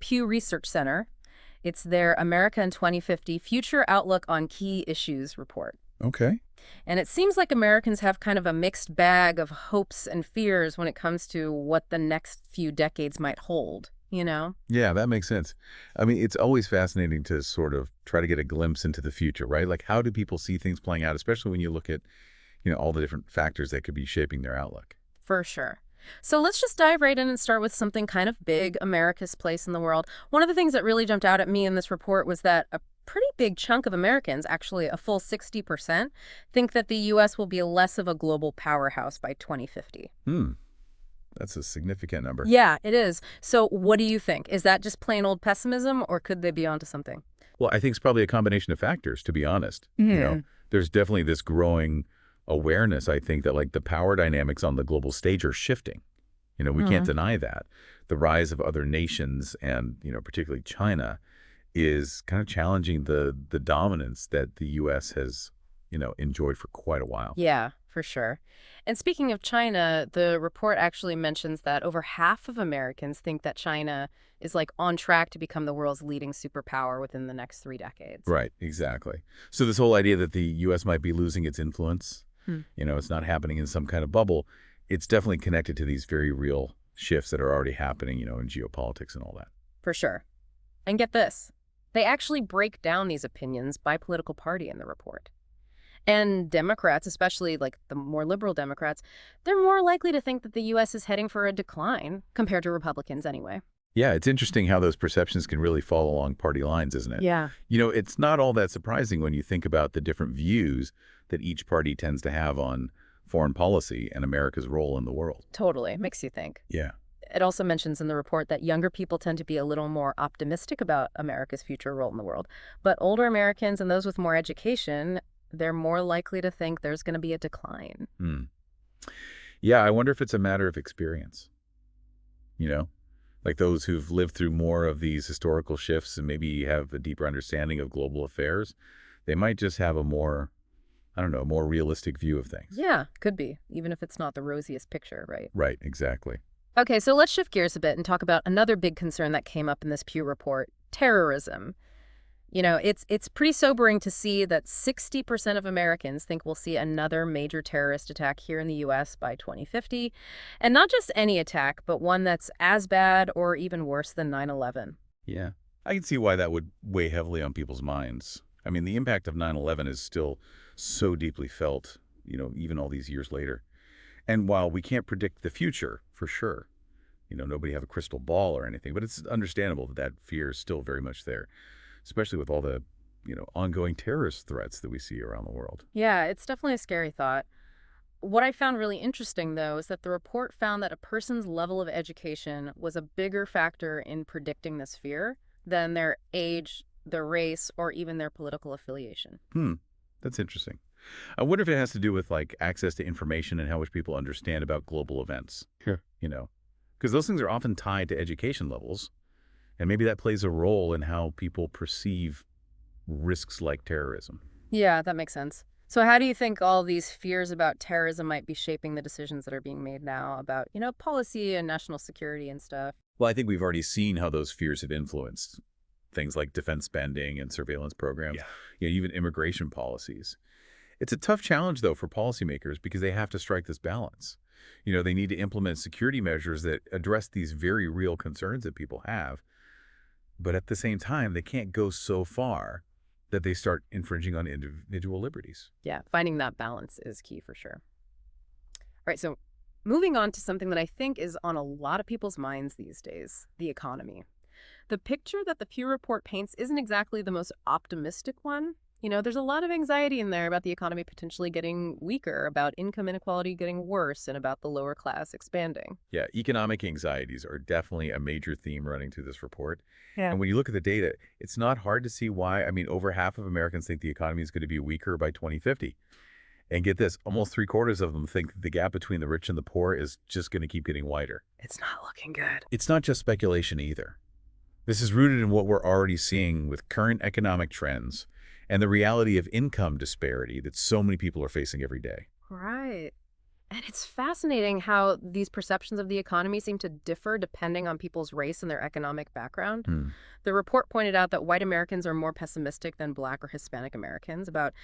Pew Research Center. It's their America in 2050 Future Outlook on Key Issues report. Okay. And it seems like Americans have kind of a mixed bag of hopes and fears when it comes to what the next few decades might hold, you know? Yeah, that makes sense. I mean, it's always fascinating to sort of try to get a glimpse into the future, right? Like, how do people see things playing out, especially when you look at, all the different factors that could be shaping their outlook? For sure. So let's just dive right in and start with something kind of big, America's place in the world. One of the things that really jumped out at me in this report was that a pretty big chunk of Americans, actually a full 60%, think that the U.S. will be less of a global powerhouse by 2050. Hmm, that's a significant number. Yeah, it is. So what do you think? Is that just plain old pessimism, or could they be onto something? Well, I think it's probably a combination of factors, to be honest. There's definitely this growing awareness, I think, that like the power dynamics on the global stage are shifting. We can't deny that. The rise of other nations and, particularly China is kind of challenging the dominance that the U.S. has, enjoyed for quite a while. Yeah, for sure. And speaking of China, the report actually mentions that over half of Americans think that China is like on track to become the world's leading superpower within the next 3 decades. Right, exactly. So this whole idea that the U.S. might be losing its influence, Hmm. it's not happening in some kind of bubble, it's definitely connected to these very real shifts that are already happening, in geopolitics and all that. For sure. And get this. They actually break down these opinions by political party in the report. And Democrats, especially like the more liberal Democrats, they're more likely to think that the U.S. is heading for a decline compared to Republicans anyway. Yeah, it's interesting how those perceptions can really fall along party lines, isn't it? Yeah. It's not all that surprising when you think about the different views that each party tends to have on foreign policy and America's role in the world. Totally. Makes you think. Yeah. It also mentions in the report that younger people tend to be a little more optimistic about America's future role in the world. But older Americans and those with more education, they're more likely to think there's going to be a decline. Hmm. Yeah, I wonder if it's a matter of experience, like those who've lived through more of these historical shifts and maybe have a deeper understanding of global affairs. They might just have a more, I don't know, more realistic view of things. Yeah, could be, even if it's not the rosiest picture, right? Right, exactly. Okay, so let's shift gears a bit and talk about another big concern that came up in this Pew report, terrorism. It's pretty sobering to see that 60% of Americans think we'll see another major terrorist attack here in the U.S. by 2050. And not just any attack, but one that's as bad or even worse than 9/11. Yeah, I can see why that would weigh heavily on people's minds. I mean, the impact of 9/11 is still so deeply felt, even all these years later. And while we can't predict the future, for sure, nobody have a crystal ball or anything, but it's understandable that fear is still very much there, especially with all the, ongoing terrorist threats that we see around the world. Yeah, it's definitely a scary thought. What I found really interesting, though, is that the report found that a person's level of education was a bigger factor in predicting this fear than their age, their race, or even their political affiliation. That's interesting. I wonder if it has to do with like access to information and how much people understand about global events. Sure. Because those things are often tied to education levels. And maybe that plays a role in how people perceive risks like terrorism. Yeah, that makes sense. So how do you think all these fears about terrorism might be shaping the decisions that are being made now about, policy and national security and stuff? Well, I think we've already seen how those fears have influenced things like defense spending and surveillance programs, even immigration policies. It's a tough challenge, though, for policymakers because they have to strike this balance. They need to implement security measures that address these very real concerns that people have. But at the same time, they can't go so far that they start infringing on individual liberties. Yeah, finding that balance is key for sure. All right, so moving on to something that I think is on a lot of people's minds these days, the economy. The picture that the Pew report paints isn't exactly the most optimistic one. There's a lot of anxiety in there about the economy potentially getting weaker, about income inequality getting worse, and about the lower class expanding. Yeah, economic anxieties are definitely a major theme running through this report. Yeah. And when you look at the data, it's not hard to see why. I mean, over half of Americans think the economy is going to be weaker by 2050. And get this, almost 3/4 of them think the gap between the rich and the poor is just going to keep getting wider. It's not looking good. It's not just speculation either. This is rooted in what we're already seeing with current economic trends and the reality of income disparity that so many people are facing every day. Right. And it's fascinating how these perceptions of the economy seem to differ depending on people's race and their economic background. Hmm. The report pointed out that white Americans are more pessimistic than Black or Hispanic Americans about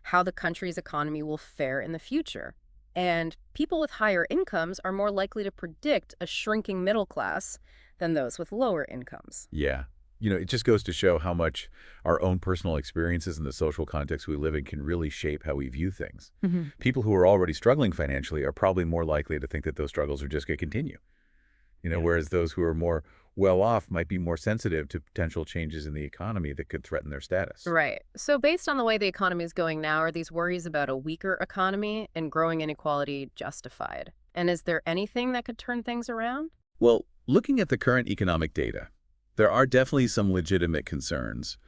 how the country's economy will fare in the future. And people with higher incomes are more likely to predict a shrinking middle class than those with lower incomes. Yeah. It just goes to show how much our own personal experiences and the social context we live in can really shape how we view things. Hmm. People who are already struggling financially are probably more likely to think that those struggles are just going to continue. Yeah. Whereas those who are more well-off might be more sensitive to potential changes in the economy that could threaten their status. Right. So, based on the way the economy is going now, are these worries about a weaker economy and growing inequality justified? And is there anything that could turn things around? Well, looking at the current economic data, there are definitely some legitimate concerns,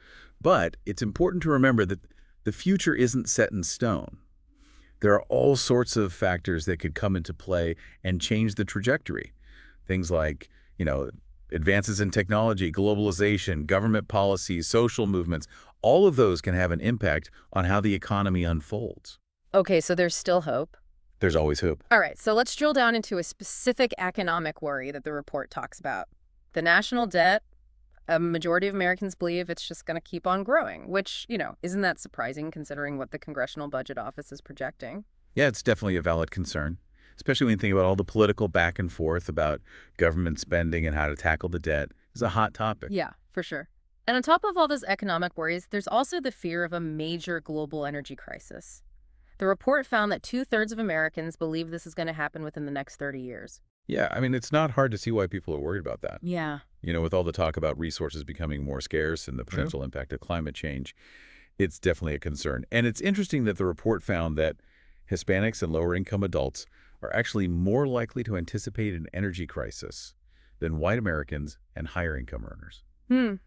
but it's important to remember that the future isn't set in stone. There are all sorts of factors that could come into play and change the trajectory. Things like, advances in technology, globalization, government policies, social movements, all of those can have an impact on how the economy unfolds. Okay, so there's still hope. There's always hope. All right, so let's drill down into a specific economic worry that the report talks about. The national debt. A majority of Americans believe it's just going to keep on growing, which, isn't that surprising considering what the Congressional Budget Office is projecting? Yeah, it's definitely a valid concern, especially when you think about all the political back and forth about government spending and how to tackle the debt. It's a hot topic. Yeah, for sure. And on top of all those economic worries, there's also the fear of a major global energy crisis. The report found that 2/3 of Americans believe this is going to happen within the next 30 years. Yeah, it's not hard to see why people are worried about that. Yeah. With all the talk about resources becoming more scarce and the potential impact of climate change, it's definitely a concern. And it's interesting that the report found that Hispanics and lower-income adults are actually more likely to anticipate an energy crisis than white Americans and higher-income earners.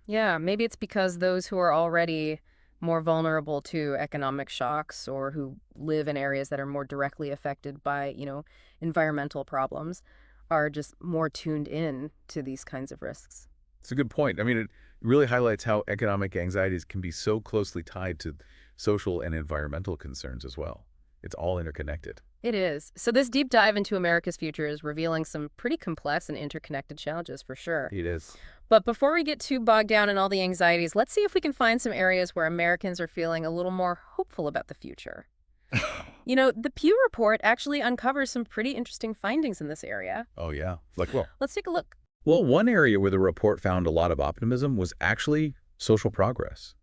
Yeah, maybe it's because those who are already more vulnerable to economic shocks or who live in areas that are more directly affected by, environmental problems are just more tuned in to these kinds of risks. It's a good point. It really highlights how economic anxieties can be so closely tied to social and environmental concerns as well. It's all interconnected. It is. So this deep dive into America's future is revealing some pretty complex and interconnected challenges for sure. It is. But before we get too bogged down in all the anxieties, let's see if we can find some areas where Americans are feeling a little more hopeful about the future. The Pew Report actually uncovers some pretty interesting findings in this area. Oh, yeah. Like, well, Let's take a look. Well, one area where the report found a lot of optimism was actually social progress.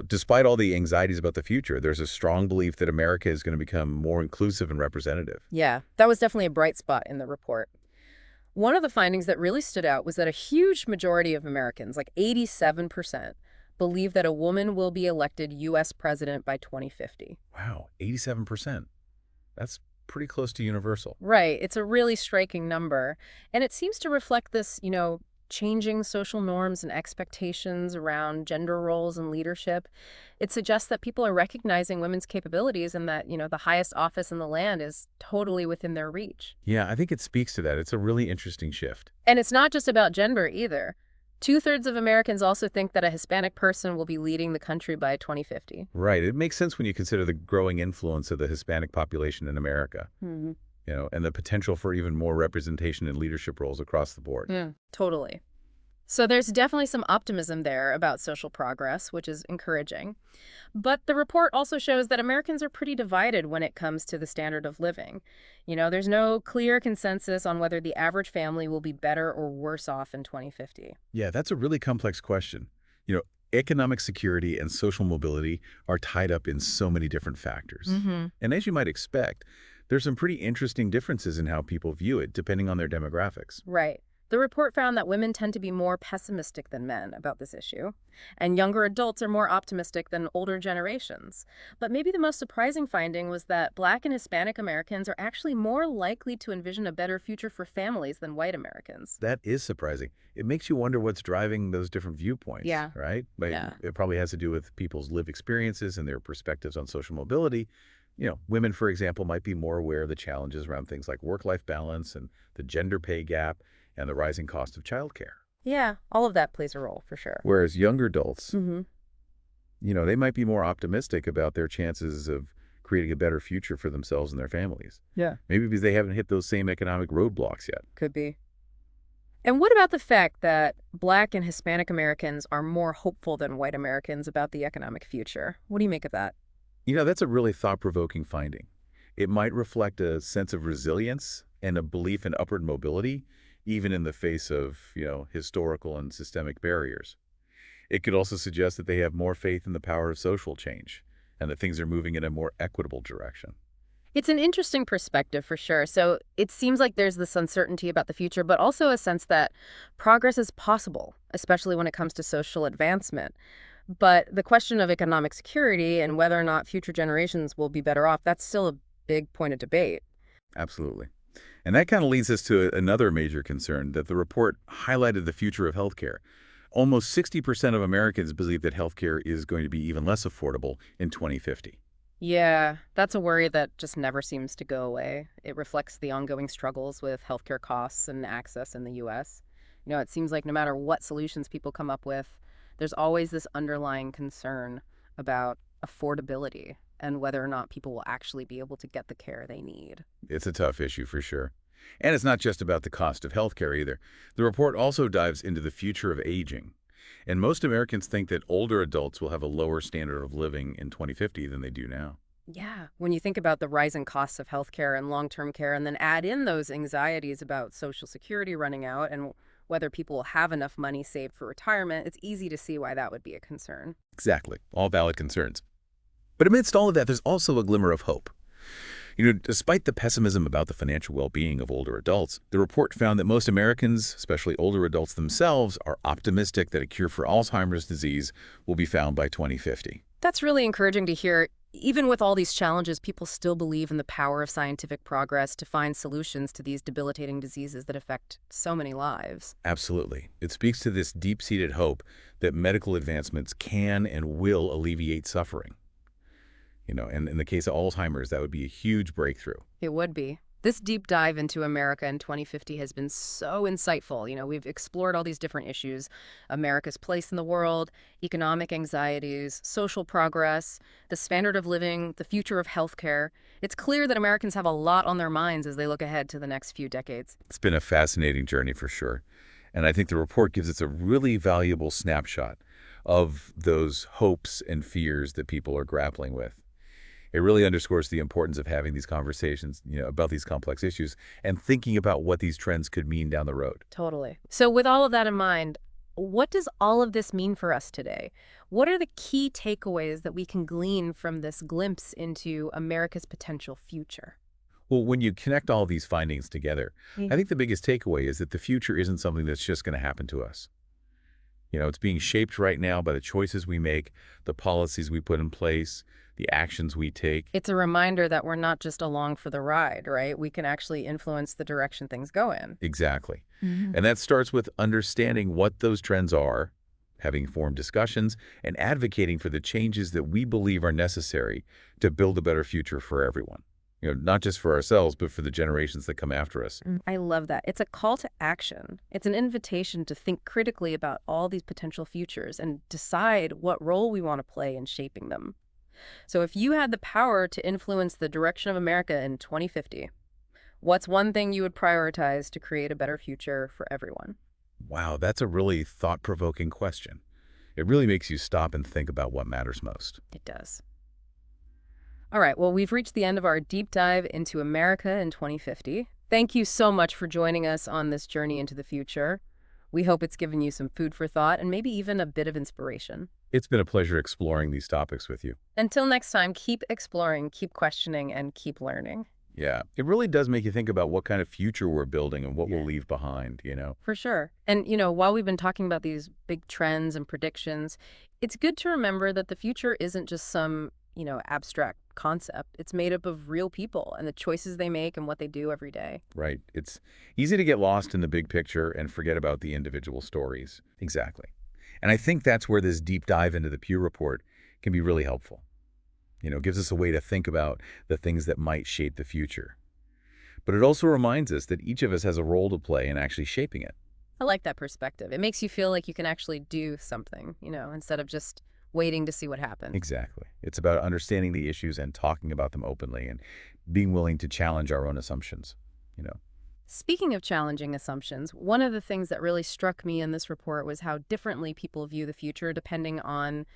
Despite all the anxieties about the future, there's a strong belief that America is going to become more inclusive and representative. Yeah, that was definitely a bright spot in the report. One of the findings that really stood out was that a huge majority of Americans, like 87%, believe that a woman will be elected U.S. president by 2050. Wow, 87%. That's pretty close to universal. Right. It's a really striking number. And it seems to reflect this, changing social norms and expectations around gender roles and leadership. It suggests that people are recognizing women's capabilities and that, the highest office in the land is totally within their reach. Yeah, I think it speaks to that. It's a really interesting shift. And it's not just about gender either. 2/3 of Americans also think that a Hispanic person will be leading the country by 2050. Right. It makes sense when you consider the growing influence of the Hispanic population in America. Mm-hmm. And the potential for even more representation in leadership roles across the board. Yeah, totally. So there's definitely some optimism there about social progress, which is encouraging. But the report also shows that Americans are pretty divided when it comes to the standard of living. There's no clear consensus on whether the average family will be better or worse off in 2050. Yeah, that's a really complex question. Economic security and social mobility are tied up in so many different factors. Mm-hmm. And as you might expect, there's some pretty interesting differences in how people view it, depending on their demographics. Right. The report found that women tend to be more pessimistic than men about this issue, and younger adults are more optimistic than older generations. But maybe the most surprising finding was that Black and Hispanic Americans are actually more likely to envision a better future for families than white Americans. That is surprising. It makes you wonder what's driving those different viewpoints, Yeah. right? But Yeah. It probably has to do with people's lived experiences and their perspectives on social mobility. Women, for example, might be more aware of the challenges around things like work-life balance and the gender pay gap and the rising cost of childcare. Yeah, all of that plays a role for sure. Whereas younger adults, Mm-hmm. they might be more optimistic about their chances of creating a better future for themselves and their families. Yeah. Maybe because they haven't hit those same economic roadblocks yet. Could be. And what about the fact that Black and Hispanic Americans are more hopeful than white Americans about the economic future? What do you make of that? That's a really thought-provoking finding. It might reflect a sense of resilience and a belief in upward mobility, even in the face of, historical and systemic barriers. It could also suggest that they have more faith in the power of social change and that things are moving in a more equitable direction. It's an interesting perspective for sure. So it seems like there's this uncertainty about the future, but also a sense that progress is possible, especially when it comes to social advancement. But the question of economic security and whether or not future generations will be better off, that's still a big point of debate. Absolutely. And that kind of leads us to another major concern that the report highlighted the future of healthcare. Almost 60% of Americans believe that healthcare is going to be even less affordable in 2050. Yeah, that's a worry that just never seems to go away. It reflects the ongoing struggles with healthcare costs and access in the U.S. It seems like no matter what solutions people come up with, there's always this underlying concern about affordability and whether or not people will actually be able to get the care they need. It's a tough issue for sure. And it's not just about the cost of healthcare either. The report also dives into the future of aging. And most Americans think that older adults will have a lower standard of living in 2050 than they do now. Yeah, when you think about the rising costs of healthcare and long-term care, and then add in those anxieties about Social Security running out and whether people will have enough money saved for retirement, it's easy to see why that would be a concern. Exactly. All valid concerns. But amidst all of that, there's also a glimmer of hope. Despite the pessimism about the financial well-being of older adults, the report found that most Americans, especially older adults themselves, are optimistic that a cure for Alzheimer's disease will be found by 2050. That's really encouraging to hear. Even with all these challenges, people still believe in the power of scientific progress to find solutions to these debilitating diseases that affect so many lives. Absolutely. It speaks to this deep-seated hope that medical advancements can and will alleviate suffering. And in the case of Alzheimer's, that would be a huge breakthrough. It would be. This deep dive into America in 2050 has been so insightful. We've explored all these different issues: America's place in the world, economic anxieties, social progress, the standard of living, the future of healthcare. It's clear that Americans have a lot on their minds as they look ahead to the next few decades. It's been a fascinating journey for sure. And I think the report gives us a really valuable snapshot of those hopes and fears that people are grappling with. It really underscores the importance of having these conversations, about these complex issues and thinking about what these trends could mean down the road. Totally. So with all of that in mind, what does all of this mean for us today? What are the key takeaways that we can glean from this glimpse into America's potential future? Well, when you connect all these findings together, I think the biggest takeaway is that the future isn't something that's just going to happen to us. It's being shaped right now by the choices we make, the policies we put in place, the actions we take. It's a reminder that we're not just along for the ride, right? We can actually influence the direction things go in. Exactly. And that starts with understanding what those trends are, having informed discussions, and advocating for the changes that we believe are necessary to build a better future for everyone. Not just for ourselves, but for the generations that come after us. I love that. It's a call to action. It's an invitation to think critically about all these potential futures and decide what role we want to play in shaping them. So if you had the power to influence the direction of America in 2050, what's one thing you would prioritize to create a better future for everyone? Wow, that's a really thought-provoking question. It really makes you stop and think about what matters most. It does. All right, well, we've reached the end of our deep dive into America in 2050. Thank you so much for joining us on this journey into the future. We hope it's given you some food for thought and maybe even a bit of inspiration. It's been a pleasure exploring these topics with you. Until next time, keep exploring, keep questioning, and keep learning. Yeah, it really does make you think about what kind of future we're building and what we'll leave behind. For sure. And, while we've been talking about these big trends and predictions, it's good to remember that the future isn't just some, abstract concept. It's made up of real people and the choices they make and what they do every day. Right. It's easy to get lost in the big picture and forget about the individual stories. Exactly. And I think that's where this deep dive into the Pew Report can be really helpful. Gives us a way to think about the things that might shape the future. But it also reminds us that each of us has a role to play in actually shaping it. I like that perspective. It makes you feel like you can actually do something, instead of just waiting to see what happened. Exactly. It's about understanding the issues and talking about them openly and being willing to challenge our own assumptions, you know. Speaking of challenging assumptions, one of the things that really struck me in this report was how differently people view the future depending on,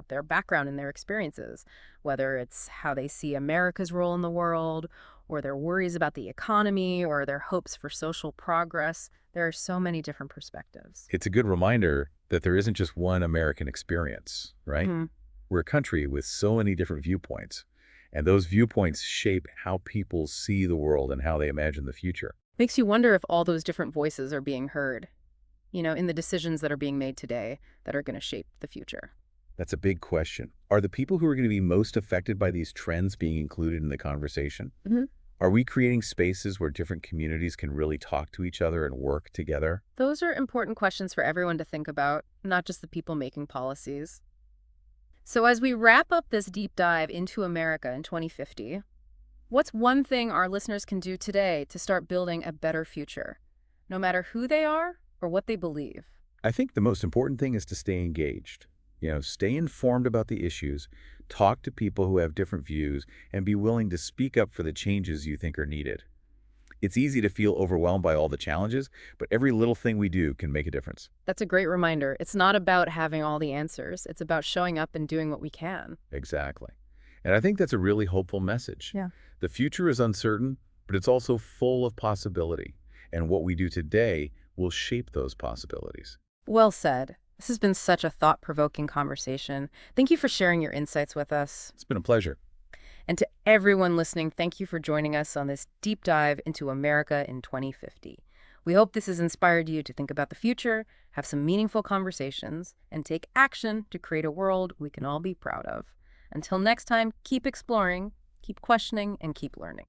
their background and their experiences, whether it's how they see America's role in the world, or their worries about the economy, or their hopes for social progress. There are so many different perspectives. It's a good reminder that there isn't just one American experience, right? Hmm. We're a country with so many different viewpoints, and those viewpoints shape how people see the world and how they imagine the future. Makes you wonder if all those different voices are being heard, in the decisions that are being made today that are going to shape the future. That's a big question. Are the people who are going to be most affected by these trends being included in the conversation? Hmm. Are we creating spaces where different communities can really talk to each other and work together? Those are important questions for everyone to think about, not just the people making policies. So, as we wrap up this deep dive into America in 2050, what's one thing our listeners can do today to start building a better future, no matter who they are or what they believe? I think the most important thing is to stay engaged. Stay informed about the issues, talk to people who have different views, and be willing to speak up for the changes you think are needed. It's easy to feel overwhelmed by all the challenges, but every little thing we do can make a difference. That's a great reminder. It's not about having all the answers, it's about showing up and doing what we can. Exactly. And I think that's a really hopeful message. Yeah. The future is uncertain, but it's also full of possibility. And what we do today will shape those possibilities. Well said. This has been such a thought-provoking conversation. Thank you for sharing your insights with us. It's been a pleasure. And to everyone listening, thank you for joining us on this deep dive into America in 2050. We hope this has inspired you to think about the future, have some meaningful conversations, and take action to create a world we can all be proud of. Until next time, keep exploring, keep questioning, and keep learning.